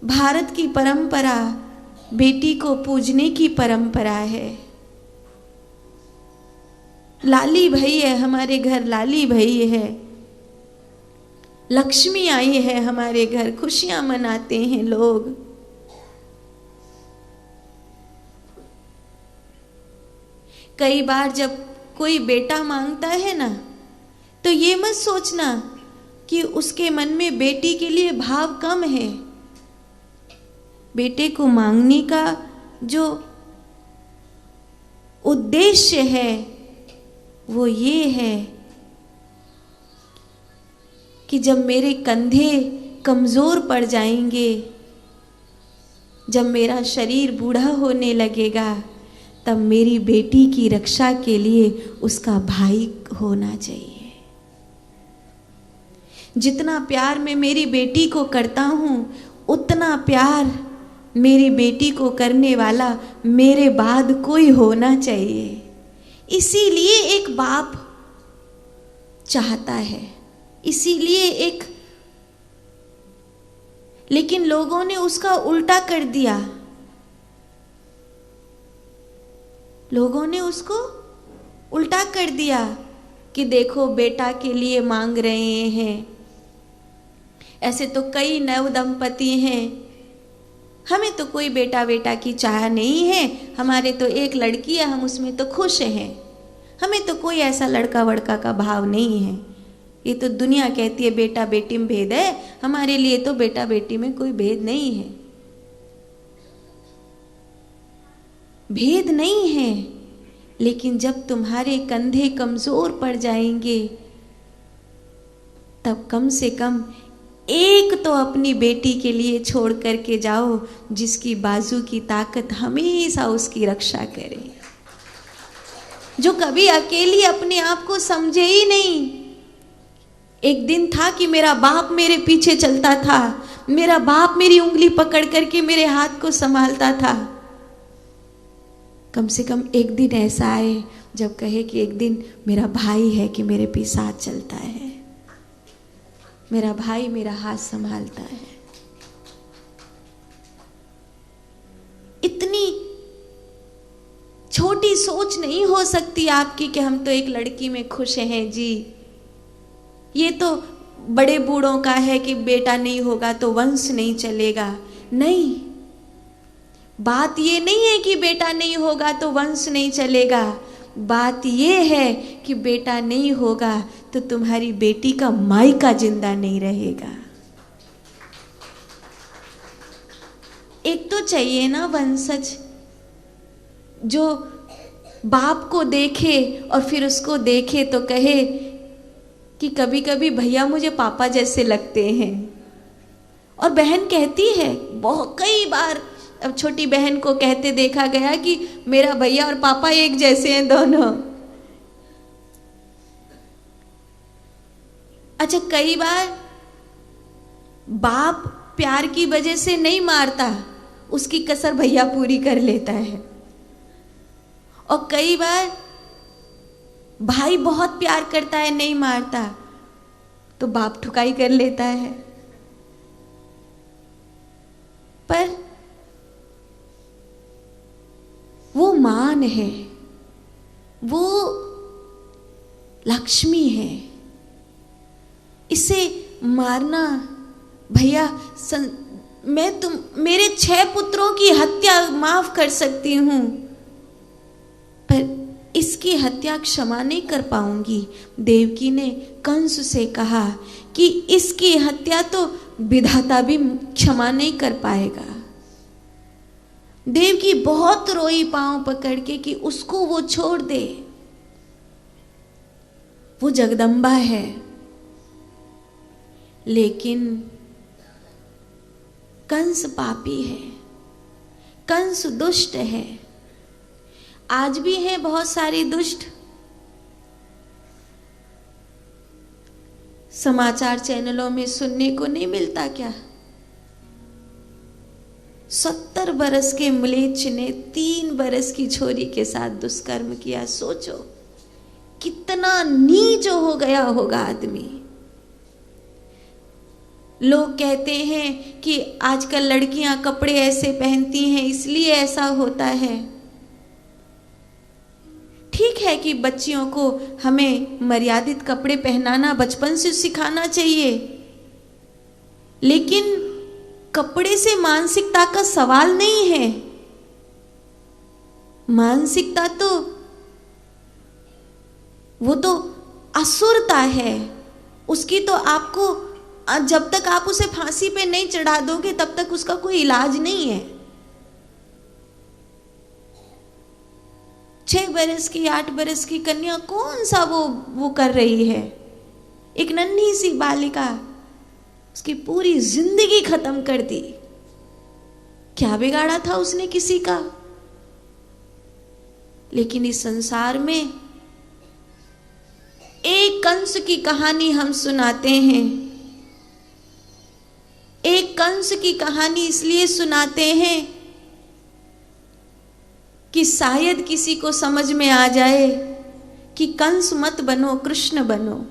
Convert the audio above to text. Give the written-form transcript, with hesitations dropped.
भारत की परंपरा बेटी को पूजने की परंपरा है। लाली भाई है हमारे घर, लाली भाई है, लक्ष्मी आई है हमारे घर, खुशियां मनाते हैं लोग। कई बार जब कोई बेटा मांगता है ना, तो ये मत सोचना कि उसके मन में बेटी के लिए भाव कम है। बेटे को मांगने का जो उद्देश्य है वो ये है कि जब मेरे कंधे कमजोर पड़ जाएंगे, जब मेरा शरीर बूढ़ा होने लगेगा, तब मेरी बेटी की रक्षा के लिए उसका भाई होना चाहिए। जितना प्यार मैं मेरी बेटी को करता हूं, उतना प्यार मेरी बेटी को करने वाला मेरे बाद कोई होना चाहिए। इसीलिए एक बाप चाहता है, इसीलिए एक, लेकिन लोगों ने उसका उल्टा कर दिया। लोगों ने उसको उल्टा कर दिया कि देखो बेटा के लिए मांग रहे हैं। ऐसे तो कई नव दंपति हैं, हमें तो कोई बेटा बेटा की चाह नहीं है, हमारे तो एक लड़की है, हम उसमें तो खुश हैं, हमें तो कोई ऐसा लड़का वड़का का भाव नहीं है। ये तो दुनिया कहती है बेटा बेटी में भेद है, हमारे लिए तो बेटा बेटी में कोई भेद नहीं है। भेद नहीं है, लेकिन जब तुम्हारे कंधे कमजोर पड़ जाएंगे, तब कम से कम एक तो अपनी बेटी के लिए छोड़ करके जाओ, जिसकी बाजू की ताकत हमेशा उसकी रक्षा करे, जो कभी अकेली अपने आप को समझे ही नहीं। एक दिन था कि मेरा बाप मेरे पीछे चलता था, मेरा बाप मेरी उंगली पकड़ करके मेरे हाथ को संभालता था। कम से कम एक दिन ऐसा आए जब कहे कि एक दिन मेरा भाई है कि मेरे पीछे साथ चलता है, मेरा भाई मेरा हाथ संभालता है। इतनी छोटी सोच नहीं हो सकती आपकी कि हम तो एक लड़की में खुश हैं जी, ये तो बड़े बूढ़ों का है कि बेटा नहीं होगा तो वंश नहीं चलेगा। नहीं, बात ये नहीं है कि बेटा नहीं होगा तो वंश नहीं चलेगा। बात ये है कि बेटा नहीं होगा तो तुम्हारी बेटी का मायका जिंदा नहीं रहेगा। एक तो चाहिए ना वंशज, जो बाप को देखे और फिर उसको देखे तो कहे कि कभी कभी भैया मुझे पापा जैसे लगते हैं। और बहन कहती है, बहुत कई बार अब छोटी बहन को कहते देखा गया कि मेरा भैया और पापा एक जैसे हैं दोनों। अच्छा, कई बार बाप प्यार की वजह से नहीं मारता, उसकी कसर भैया पूरी कर लेता है। और कई बार भाई बहुत प्यार करता है, नहीं मारता, तो बाप ठुकाई कर लेता है। पर वो मान है, वो लक्ष्मी है, इसे मारना भैया मैं मेरे 6 पुत्रों की हत्या माफ कर सकती हूं, पर इसकी हत्या क्षमा नहीं कर पाऊंगी। देवकी ने कंस से कहा कि इसकी हत्या तो विधाता भी क्षमा नहीं कर पाएगा। देवकी बहुत रोई पांव पकड़ के कि उसको वो छोड़ दे, वो जगदम्बा है। लेकिन कंस पापी है, कंस दुष्ट है। आज भी है बहुत सारी दुष्ट। समाचार चैनलों में सुनने को नहीं मिलता क्या? 70 बरस के म्लेच्छ ने 3 बरस की छोरी के साथ दुष्कर्म किया। सोचो कितना नीच हो गया होगा आदमी। लोग कहते हैं कि आजकल लड़कियां कपड़े ऐसे पहनती हैं इसलिए ऐसा होता है। ठीक है कि बच्चियों को हमें मर्यादित कपड़े पहनाना बचपन से सिखाना चाहिए, लेकिन कपड़े से मानसिकता का सवाल नहीं है। मानसिकता तो वो तो असुरता है, उसकी तो आपको जब तक आप उसे फांसी पे नहीं चढ़ा दोगे तब तक उसका कोई इलाज नहीं है। 6 बरस की 8 बरस की कन्या कौन सा वो कर रही है, एक नन्ही सी बालिका, उसकी पूरी जिंदगी खत्म कर दी। क्या बिगाड़ा था उसने किसी का? लेकिन इस संसार में एक कंस की कहानी हम सुनाते हैं। एक कंस की कहानी इसलिए सुनाते हैं कि शायद किसी को समझ में आ जाए कि कंस मत बनो, कृष्ण बनो।